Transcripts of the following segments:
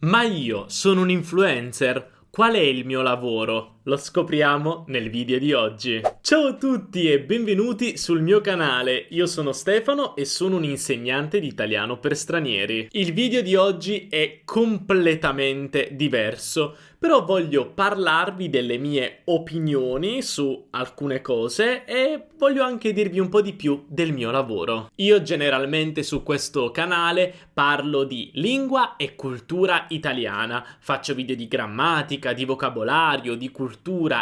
Ma io sono un influencer? Qual è il mio lavoro? Lo scopriamo nel video di oggi. Ciao a tutti e benvenuti sul mio canale. Io sono Stefano e sono un insegnante di italiano per stranieri. Il video di oggi è completamente diverso, però voglio parlarvi delle mie opinioni su alcune cose e voglio anche dirvi un po' di più del mio lavoro. Io generalmente su questo canale parlo di lingua e cultura italiana, faccio video di grammatica, di vocabolario, di cultura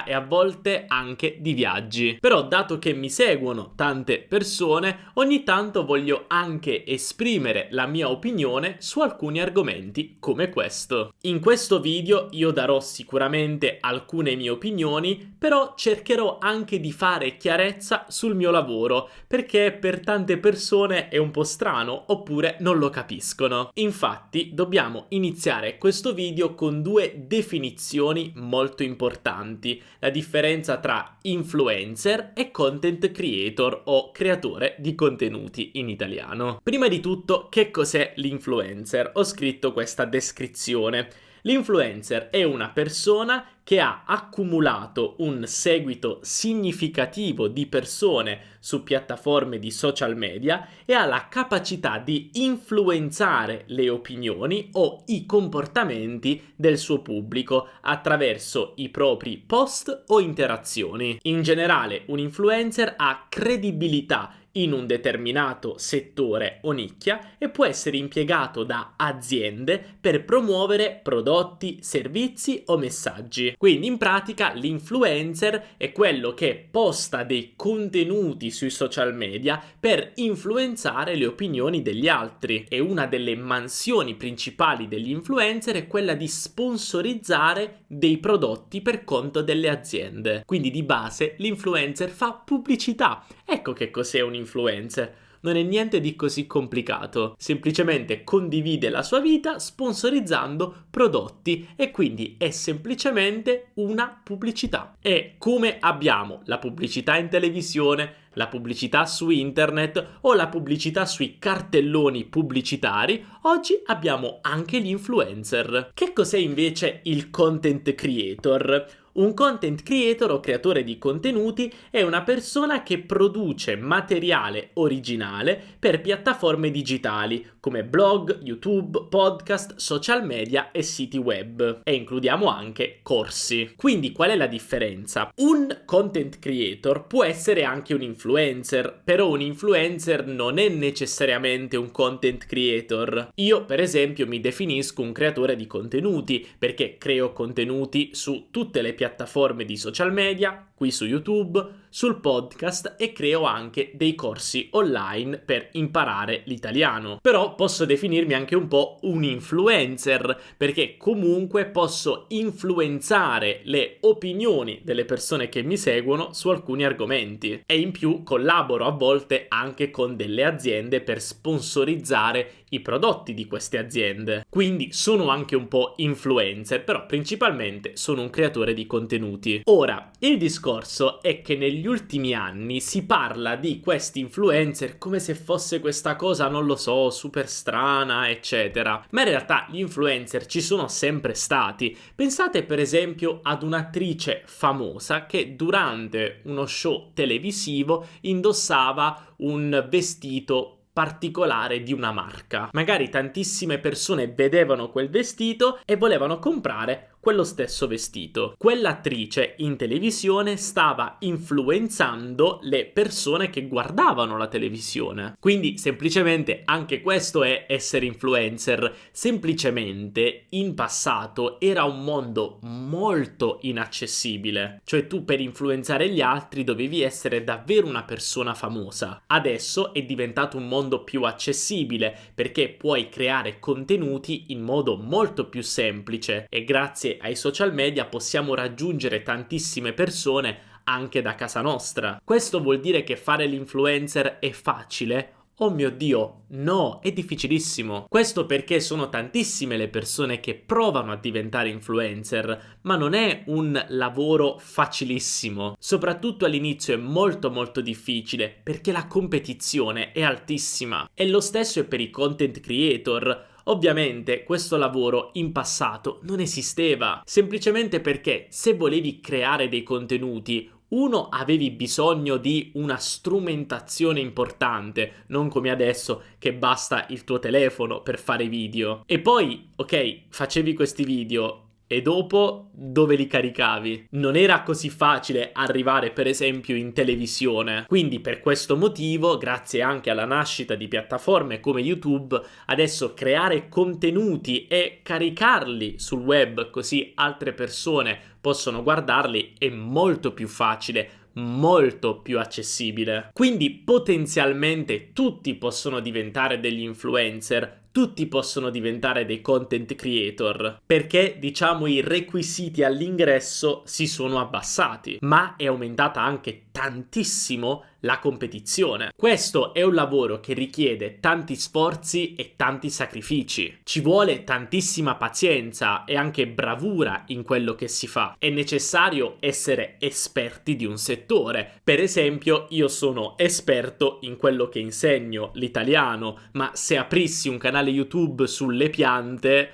e a volte anche di viaggi. Però dato che mi seguono tante persone, ogni tanto voglio anche esprimere la mia opinione su alcuni argomenti come questo. In questo video io darò sicuramente alcune mie opinioni, però cercherò anche di fare chiarezza sul mio lavoro, perché per tante persone è un po' strano oppure non lo capiscono. Infatti dobbiamo iniziare questo video con due definizioni molto importanti: la differenza tra influencer e content creator o creatore di contenuti in italiano. Prima di tutto, che cos'è l'influencer? Ho scritto questa descrizione. L'influencer è una persona che ha accumulato un seguito significativo di persone su piattaforme di social media e ha la capacità di influenzare le opinioni o i comportamenti del suo pubblico attraverso i propri post o interazioni. In generale, un influencer ha credibilità in un determinato settore o nicchia e può essere impiegato da aziende per promuovere prodotti, servizi o messaggi. Quindi in pratica l'influencer è quello che posta dei contenuti sui social media per influenzare le opinioni degli altri, e una delle mansioni principali degli influencer è quella di sponsorizzare dei prodotti per conto delle aziende. Quindi di base l'influencer fa pubblicità. Ecco che cos'è un influencer. Non è niente di così complicato, semplicemente condivide la sua vita sponsorizzando prodotti e quindi è semplicemente una pubblicità. E come abbiamo la pubblicità in televisione, la pubblicità su internet o la pubblicità sui cartelloni pubblicitari, oggi abbiamo anche gli influencer. Che cos'è invece il content creator? Un content creator o creatore di contenuti è una persona che produce materiale originale per piattaforme digitali come blog, YouTube, podcast, social media e siti web, e includiamo anche corsi. Quindi qual è la differenza? Un content creator può essere anche un influencer, però un influencer non è necessariamente un content creator. Io per esempio mi definisco un creatore di contenuti perché creo contenuti su tutte le piattaforme di social media, qui su YouTube, sul podcast, e creo anche dei corsi online per imparare l'italiano. Però posso definirmi anche un po' un influencer perché comunque posso influenzare le opinioni delle persone che mi seguono su alcuni argomenti, e in più collaboro a volte anche con delle aziende per sponsorizzare i prodotti di queste aziende. Quindi sono anche un po' influencer, però principalmente sono un creatore di contenuti. Ora, il discorso è che negli ultimi anni si parla di questi influencer come se fosse questa cosa, non lo so, super strana, eccetera. Ma in realtà gli influencer ci sono sempre stati. Pensate per esempio ad un'attrice famosa che durante uno show televisivo indossava un vestito particolare di una marca. Magari tantissime persone vedevano quel vestito e volevano comprare quello stesso vestito. Quell'attrice in televisione stava influenzando le persone che guardavano la televisione. Quindi semplicemente anche questo è essere influencer. Semplicemente in passato era un mondo molto inaccessibile, cioè tu per influenzare gli altri dovevi essere davvero una persona famosa. Adesso è diventato un mondo più accessibile perché puoi creare contenuti in modo molto più semplice, e grazie ai social media possiamo raggiungere tantissime persone anche da casa nostra. Questo vuol dire che fare l'influencer è facile? Oh mio Dio, no, è difficilissimo. Questo perché sono tantissime le persone che provano a diventare influencer, ma non è un lavoro facilissimo. Soprattutto all'inizio è molto difficile perché la competizione è altissima. E lo stesso è per i content creator. Ovviamente questo lavoro in passato non esisteva, semplicemente perché se volevi creare dei contenuti, uno, avevi bisogno di una strumentazione importante, non come adesso che basta il tuo telefono per fare video. E poi, ok, facevi questi video e dopo dove li caricavi? Non era così facile arrivare per esempio in televisione. Quindi per questo motivo, grazie anche alla nascita di piattaforme come YouTube, adesso creare contenuti e caricarli sul web così altre persone possono guardarli è molto più facile, molto più accessibile. Quindi potenzialmente tutti possono diventare degli influencer, tutti possono diventare dei content creator, perché diciamo i requisiti all'ingresso si sono abbassati, ma è aumentata anche tantissimo la competizione. Questo è un lavoro che richiede tanti sforzi e tanti sacrifici. Ci vuole tantissima pazienza e anche bravura in quello che si fa. È necessario essere esperti di un settore. Per esempio, io sono esperto in quello che insegno, l'italiano, ma se aprissi un canale YouTube sulle piante,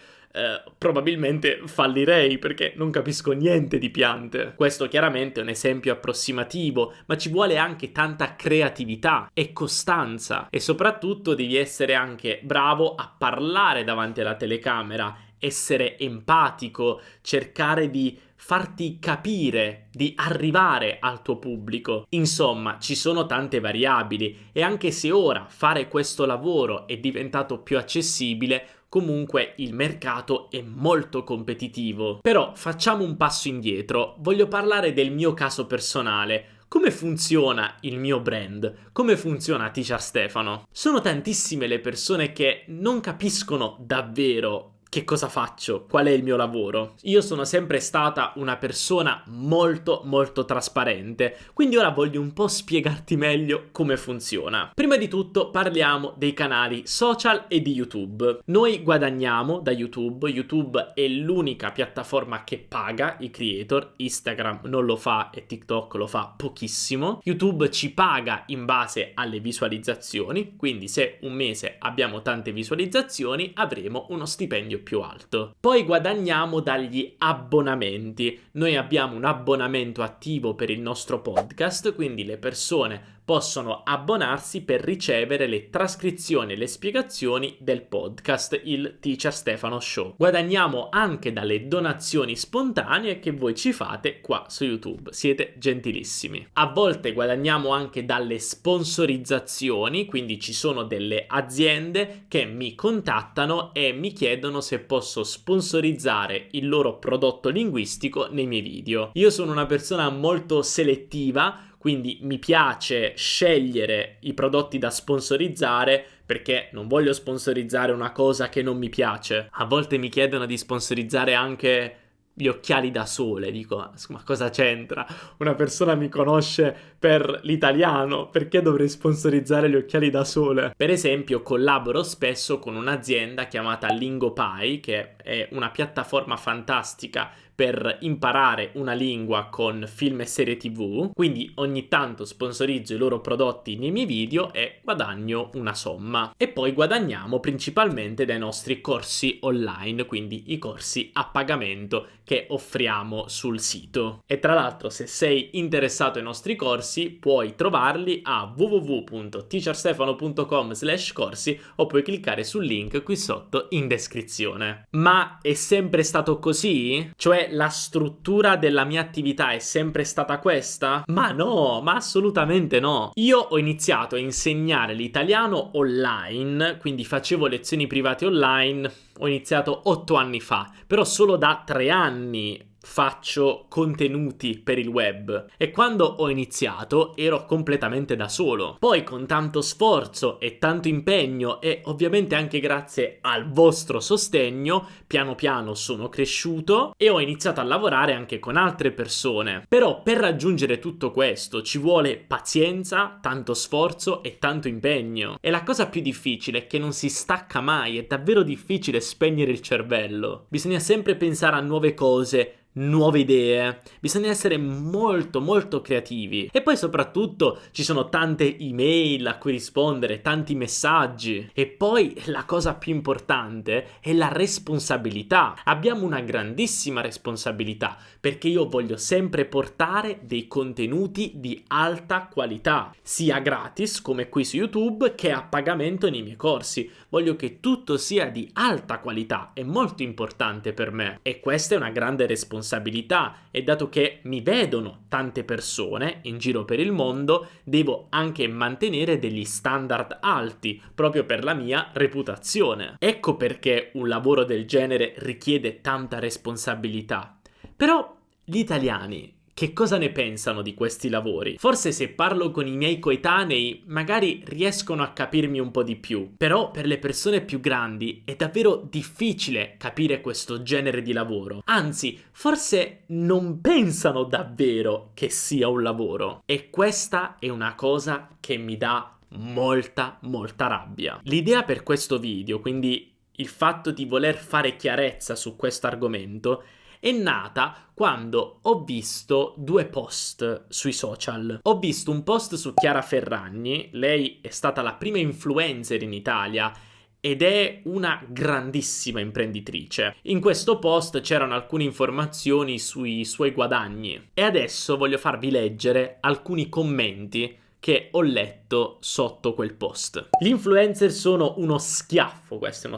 probabilmente fallirei perché non capisco niente di piante. Questo chiaramente è un esempio approssimativo, ma ci vuole anche tanta creatività e costanza e soprattutto devi essere anche bravo a parlare davanti alla telecamera, essere empatico, cercare di farti capire, di arrivare al tuo pubblico. Insomma, ci sono tante variabili e anche se ora fare questo lavoro è diventato più accessibile, comunque il mercato è molto competitivo. Però facciamo un passo indietro, voglio parlare del mio caso personale. Come funziona il mio brand? Come funziona Teacher Stefano? Sono tantissime le persone che non capiscono davvero che cosa faccio, qual è il mio lavoro. Io sono sempre stata una persona molto trasparente, quindi ora voglio un po' spiegarti meglio come funziona. Prima di tutto parliamo dei canali social e di YouTube. Noi guadagniamo da YouTube, YouTube è l'unica piattaforma che paga i creator, Instagram non lo fa e TikTok lo fa pochissimo. YouTube ci paga in base alle visualizzazioni, quindi se un mese abbiamo tante visualizzazioni avremo uno stipendio più alto. Poi guadagniamo dagli abbonamenti. Noi abbiamo un abbonamento attivo per il nostro podcast, quindi le persone possono abbonarsi per ricevere le trascrizioni e le spiegazioni del podcast, il Teacher Stefano Show. Guadagniamo anche dalle donazioni spontanee che voi ci fate qua su YouTube, siete gentilissimi. A volte guadagniamo anche dalle sponsorizzazioni, quindi ci sono delle aziende che mi contattano e mi chiedono se posso sponsorizzare il loro prodotto linguistico nei miei video. Io sono una persona molto selettiva, quindi mi piace scegliere i prodotti da sponsorizzare perché non voglio sponsorizzare una cosa che non mi piace. A volte mi chiedono di sponsorizzare anche gli occhiali da sole, dico, ma cosa c'entra? Una persona mi conosce per l'italiano, perché dovrei sponsorizzare gli occhiali da sole? Per esempio, collaboro spesso con un'azienda chiamata LingoPie, che è una piattaforma fantastica per imparare una lingua con film e serie TV, quindi ogni tanto sponsorizzo i loro prodotti nei miei video e guadagno una somma. E poi guadagniamo principalmente dai nostri corsi online, quindi i corsi a pagamento che offriamo sul sito. E tra l'altro, se sei interessato ai nostri corsi, puoi trovarli a www.teacherstefano.com/corsi o puoi cliccare sul link qui sotto in descrizione. Ma è sempre stato così? Cioè la struttura della mia attività è sempre stata questa? Ma no, ma assolutamente no. Io ho iniziato a insegnare l'italiano online, quindi facevo lezioni private online, ho iniziato 8 anni fa, però solo da 3 anni faccio contenuti per il web e quando ho iniziato ero completamente da solo. Poi con tanto sforzo e tanto impegno e ovviamente anche grazie al vostro sostegno, piano piano sono cresciuto e ho iniziato a lavorare anche con altre persone. Però per raggiungere tutto questo ci vuole pazienza, tanto sforzo e tanto impegno. E la cosa più difficile è che non si stacca mai, è davvero difficile spegnere il cervello. Bisogna sempre pensare a nuove cose, nuove idee, bisogna essere molto molto creativi. E poi soprattutto ci sono tante email a cui rispondere, tanti messaggi. E poi la cosa più importante è la responsabilità. Abbiamo una grandissima responsabilità perché io voglio sempre portare dei contenuti di alta qualità, sia gratis come qui su YouTube che a pagamento nei miei corsi. Voglio che tutto sia di alta qualità, è molto importante per me e questa è una grande responsabilità e dato che mi vedono tante persone in giro per il mondo, devo anche mantenere degli standard alti proprio per la mia reputazione. Ecco perché un lavoro del genere richiede tanta responsabilità. Però gli italiani che cosa ne pensano di questi lavori? Forse se parlo con i miei coetanei magari riescono a capirmi un po' di più, però per le persone più grandi è davvero difficile capire questo genere di lavoro. Anzi, forse non pensano davvero che sia un lavoro. E questa è una cosa che mi dà molta rabbia. L'idea per questo video, quindi il fatto di voler fare chiarezza su questo argomento, è nata quando ho visto due post sui social. Ho visto un post su Chiara Ferragni, lei è stata la prima influencer in Italia ed è una grandissima imprenditrice. In questo post c'erano alcune informazioni sui suoi guadagni e adesso voglio farvi leggere alcuni commenti che ho letto sotto quel post. Gli influencer sono uno schiaffo, questo è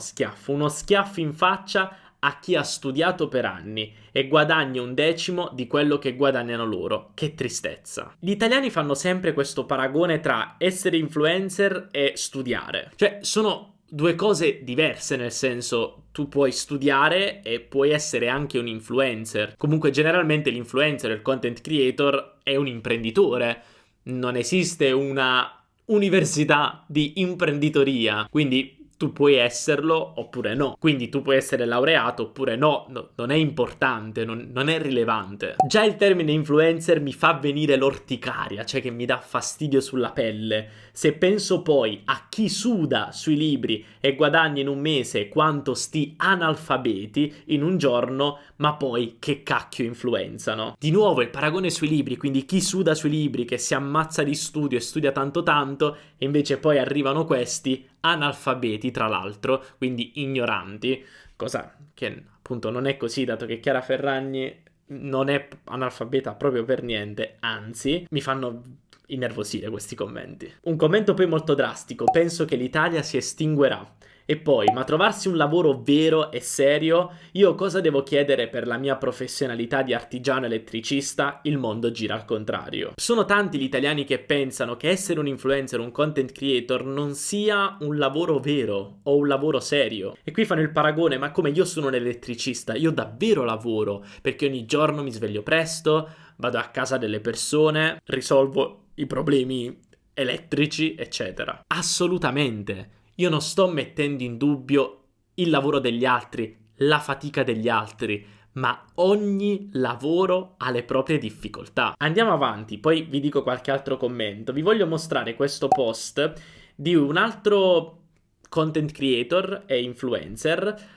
uno schiaffo in faccia a chi ha studiato per anni e guadagna un decimo di quello che guadagnano loro. Che tristezza. Gli italiani fanno sempre questo paragone tra essere influencer e studiare. Cioè, sono due cose diverse, nel senso, tu puoi studiare e puoi essere anche un influencer. Comunque, generalmente l'influencer, il content creator, è un imprenditore. Non esiste una università di imprenditoria, quindi tu puoi esserlo oppure no. Quindi tu puoi essere laureato oppure no. Non è importante, non è rilevante. Già il termine influencer mi fa venire l'orticaria, cioè che mi dà fastidio sulla pelle. Se penso poi a chi suda sui libri e guadagna in un mese quanto sti analfabeti in un giorno, ma poi che cacchio influenzano. Di nuovo il paragone sui libri, quindi chi suda sui libri, che si ammazza di studio e studia tanto, e invece poi arrivano questi analfabeti tra l'altro, quindi ignoranti, cosa che appunto non è così, dato che Chiara Ferragni non è analfabeta proprio per niente, anzi mi fanno innervosire questi commenti. Un commento poi molto drastico: penso che l'Italia si estinguerà. E poi, ma trovarsi un lavoro vero e serio, io cosa devo chiedere per la mia professionalità di artigiano elettricista? Il mondo gira al contrario. Sono tanti gli italiani che pensano che essere un influencer, un content creator non sia un lavoro vero o un lavoro serio. E qui fanno il paragone: ma come, io sono un elettricista, io davvero lavoro, perché ogni giorno mi sveglio presto, vado a casa delle persone, risolvo i problemi elettrici, eccetera. Assolutamente. Io non sto mettendo in dubbio il lavoro degli altri, la fatica degli altri, ma ogni lavoro ha le proprie difficoltà. Andiamo avanti, poi vi dico qualche altro commento. Vi voglio mostrare questo post di un altro content creator e influencer,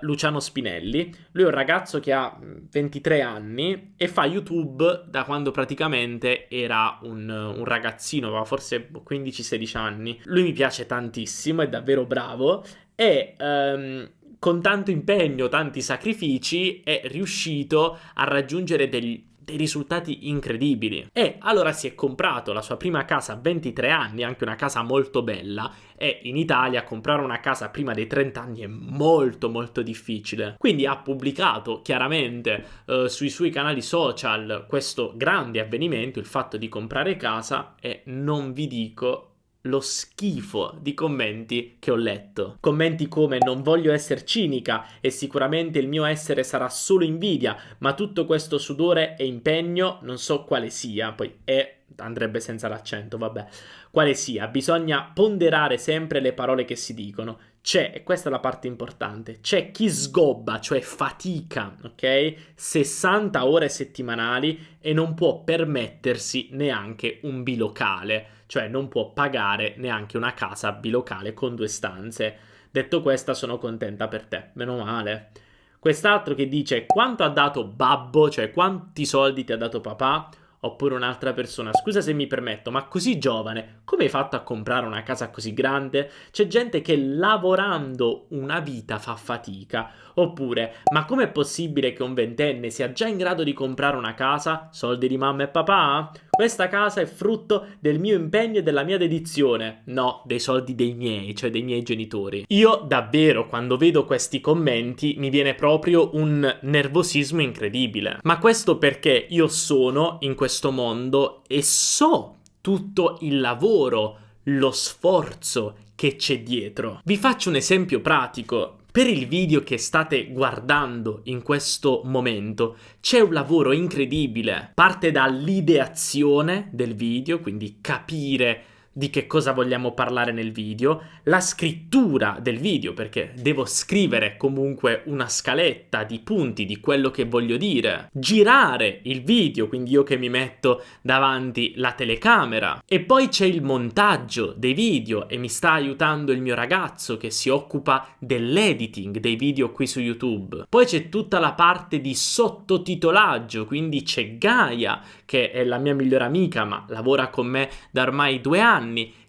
Luciano Spinelli. Lui è un ragazzo che ha 23 anni e fa YouTube da quando praticamente era un ragazzino, aveva forse 15-16 anni. Lui mi piace tantissimo, è davvero bravo e con tanto impegno, tanti sacrifici è riuscito a raggiungere dei risultati incredibili. E allora si è comprato la sua prima casa a 23 anni, anche una casa molto bella, e in Italia comprare una casa prima dei 30 anni è molto difficile. Quindi ha pubblicato chiaramente sui suoi canali social questo grande avvenimento, il fatto di comprare casa, e non vi dico lo schifo di commenti che ho letto. Commenti come: non voglio essere cinica e sicuramente il mio essere sarà solo invidia, ma tutto questo sudore e impegno non so quale sia. Poi andrebbe senza l'accento, vabbè. Quale sia, bisogna ponderare sempre le parole che si dicono. C'è, e questa è la parte importante, c'è chi sgobba, cioè fatica, ok? 60 ore settimanali e non può permettersi neanche un bilocale, cioè non può pagare neanche una casa bilocale con 2 stanze. Detto questo, sono contenta per te, meno male. Quest'altro che dice quanto ha dato babbo, cioè quanti soldi ti ha dato papà. Oppure un'altra persona, scusa se mi permetto, ma così giovane, come hai fatto a comprare una casa così grande? C'è gente che lavorando una vita fa fatica. Oppure, ma com'è possibile che un ventenne sia già in grado di comprare una casa? Soldi di mamma e papà? Questa casa è frutto del mio impegno e della mia dedizione. No, dei soldi dei miei, cioè dei miei genitori. Io davvero, quando vedo questi commenti, mi viene proprio un nervosismo incredibile. Ma questo perché io sono in questo mondo e so tutto il lavoro, lo sforzo che c'è dietro. Vi faccio un esempio pratico. Per il video che state guardando in questo momento c'è un lavoro incredibile. Parte dall'ideazione del video, quindi capire di che cosa vogliamo parlare nel video, la scrittura del video, perché devo scrivere comunque una scaletta di punti di quello che voglio dire, girare il video, quindi io che mi metto davanti la telecamera, e poi c'è il montaggio dei video e mi sta aiutando il mio ragazzo che si occupa dell'editing dei video qui su YouTube. Poi c'è tutta la parte di sottotitolaggio, quindi c'è Gaia, che è la mia migliore amica ma lavora con me da ormai 2 anni,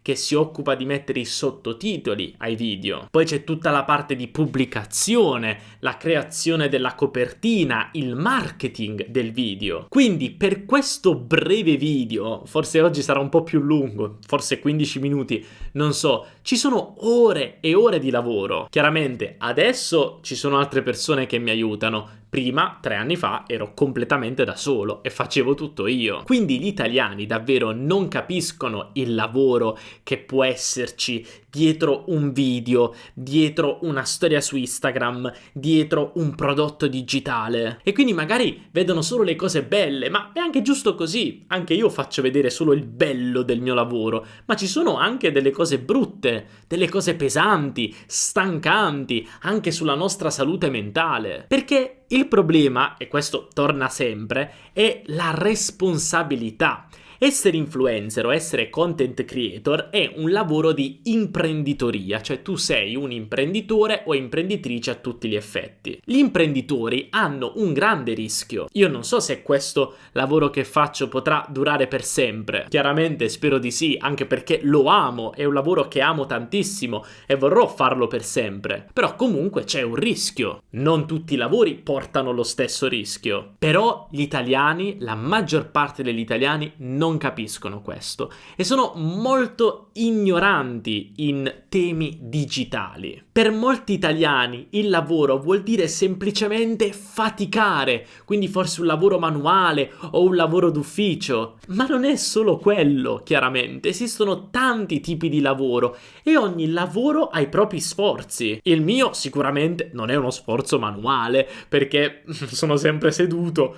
che si occupa di mettere i sottotitoli ai video. Poi c'è tutta la parte di pubblicazione, la creazione della copertina, il marketing del video. Quindi per questo breve video, forse oggi sarà un po' più lungo, forse 15 minuti, non so, ci sono ore e ore di lavoro. Chiaramente adesso ci sono altre persone che mi aiutano. Prima, 3 anni fa, ero completamente da solo e facevo tutto io. Quindi gli italiani davvero non capiscono il lavoro che può esserci dietro un video, dietro una storia su Instagram, dietro un prodotto digitale. E quindi magari vedono solo le cose belle, ma è anche giusto così. Anche io faccio vedere solo il bello del mio lavoro, ma ci sono anche delle cose brutte, delle cose pesanti, stancanti, anche sulla nostra salute mentale. Perché il problema, e questo torna sempre, è la responsabilità. Essere influencer o essere content creator è un lavoro di imprenditoria, cioè tu sei un imprenditore o imprenditrice a tutti gli effetti. Gli imprenditori hanno un grande rischio. Io non so se questo lavoro che faccio potrà durare per sempre. Chiaramente spero di sì, anche perché lo amo, è un lavoro che amo tantissimo e vorrò farlo per sempre. Però comunque c'è un rischio. Non tutti i lavori portano lo stesso rischio. Però gli italiani, la maggior parte degli italiani non capiscono questo e sono molto ignoranti in temi digitali. Per molti italiani il lavoro vuol dire semplicemente faticare, quindi forse un lavoro manuale o un lavoro d'ufficio, ma non è solo quello, chiaramente, esistono tanti tipi di lavoro e ogni lavoro ha i propri sforzi. Il mio sicuramente non è uno sforzo manuale perché sono sempre seduto,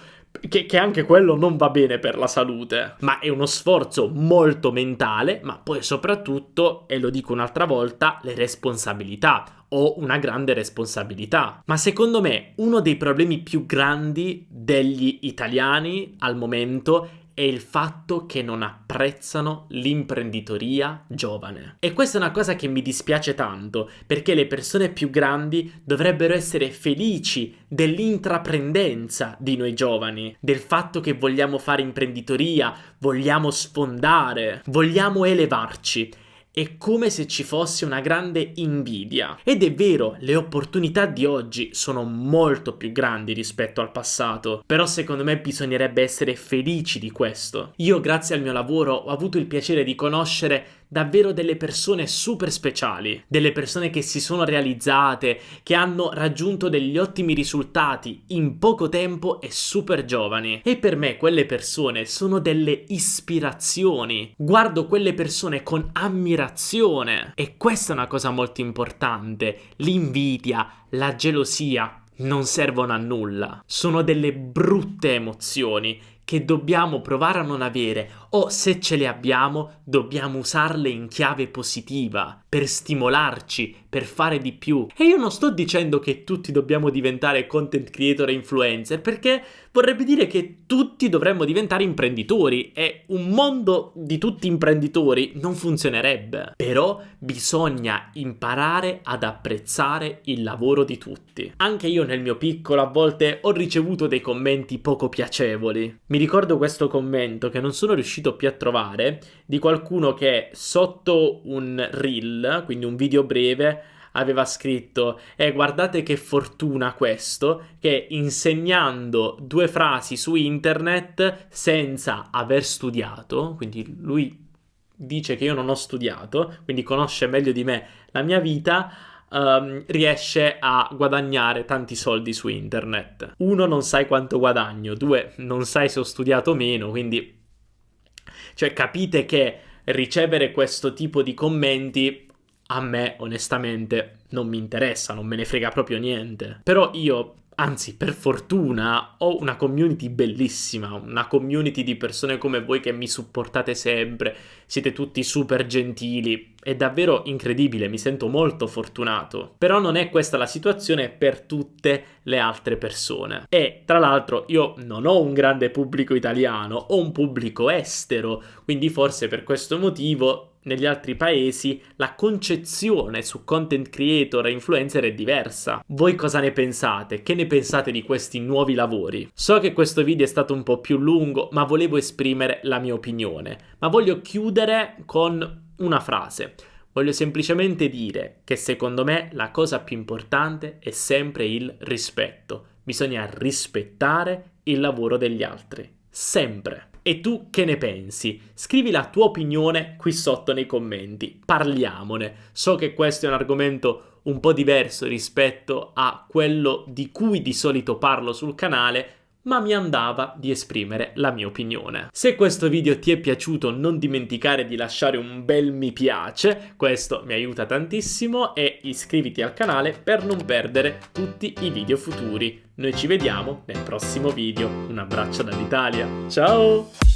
che anche quello non va bene per la salute, ma è uno sforzo molto mentale, ma poi soprattutto, e lo dico un'altra volta, le responsabilità. Ho una grande responsabilità. Ma secondo me uno dei problemi più grandi degli italiani al momento è il fatto che non apprezzano l'imprenditoria giovane. E questa è una cosa che mi dispiace tanto, perché le persone più grandi dovrebbero essere felici dell'intraprendenza di noi giovani, del fatto che vogliamo fare imprenditoria, vogliamo sfondare, vogliamo elevarci. È come se ci fosse una grande invidia. Ed è vero, le opportunità di oggi sono molto più grandi rispetto al passato, però secondo me bisognerebbe essere felici di questo. Io, grazie al mio lavoro, ho avuto il piacere di conoscere davvero delle persone super speciali, delle persone che si sono realizzate, che hanno raggiunto degli ottimi risultati in poco tempo e super giovani. E per me quelle persone sono delle ispirazioni. Guardo quelle persone con ammirazione e questa è una cosa molto importante. L'invidia, la gelosia non servono a nulla. Sono delle brutte emozioni che dobbiamo provare a non avere, o se ce le abbiamo, dobbiamo usarle in chiave positiva, per stimolarci, per fare di più. E io non sto dicendo che tutti dobbiamo diventare content creator e influencer, perché vorrebbe dire che tutti dovremmo diventare imprenditori, e un mondo di tutti imprenditori non funzionerebbe. Però bisogna imparare ad apprezzare il lavoro di tutti. Anche io nel mio piccolo a volte ho ricevuto dei commenti poco piacevoli. Mi ricordo questo commento che non sono riuscito più a trovare, di qualcuno che sotto un reel, quindi un video breve, aveva scritto: guardate che fortuna questo, che insegnando 2 frasi su internet senza aver studiato, quindi lui dice che io non ho studiato, quindi conosce meglio di me la mia vita, riesce a guadagnare tanti soldi su internet. 1, non sai quanto guadagno, 2, non sai se ho studiato o meno, quindi cioè capite che ricevere questo tipo di commenti a me onestamente non mi interessa, non me ne frega proprio niente. Però io, anzi per fortuna, ho una community bellissima, una community di persone come voi che mi supportate sempre, siete tutti super gentili, è davvero incredibile, mi sento molto fortunato. Però non è questa la situazione per tutte le altre persone. E tra l'altro io non ho un grande pubblico italiano, ho un pubblico estero, quindi forse per questo motivo negli altri paesi la concezione su content creator e influencer è diversa. Voi cosa ne pensate? Che ne pensate di questi nuovi lavori? So che questo video è stato un po' più lungo, ma volevo esprimere la mia opinione. Ma voglio chiudere con una frase. Voglio semplicemente dire che secondo me la cosa più importante è sempre il rispetto. Bisogna rispettare il lavoro degli altri. Sempre. E tu che ne pensi? Scrivi la tua opinione qui sotto nei commenti, parliamone. So che questo è un argomento un po' diverso rispetto a quello di cui di solito parlo sul canale, ma mi andava di esprimere la mia opinione. Se questo video ti è piaciuto non dimenticare di lasciare un bel mi piace, questo mi aiuta tantissimo, e iscriviti al canale per non perdere tutti i video futuri. Noi ci vediamo nel prossimo video, un abbraccio dall'Italia, ciao!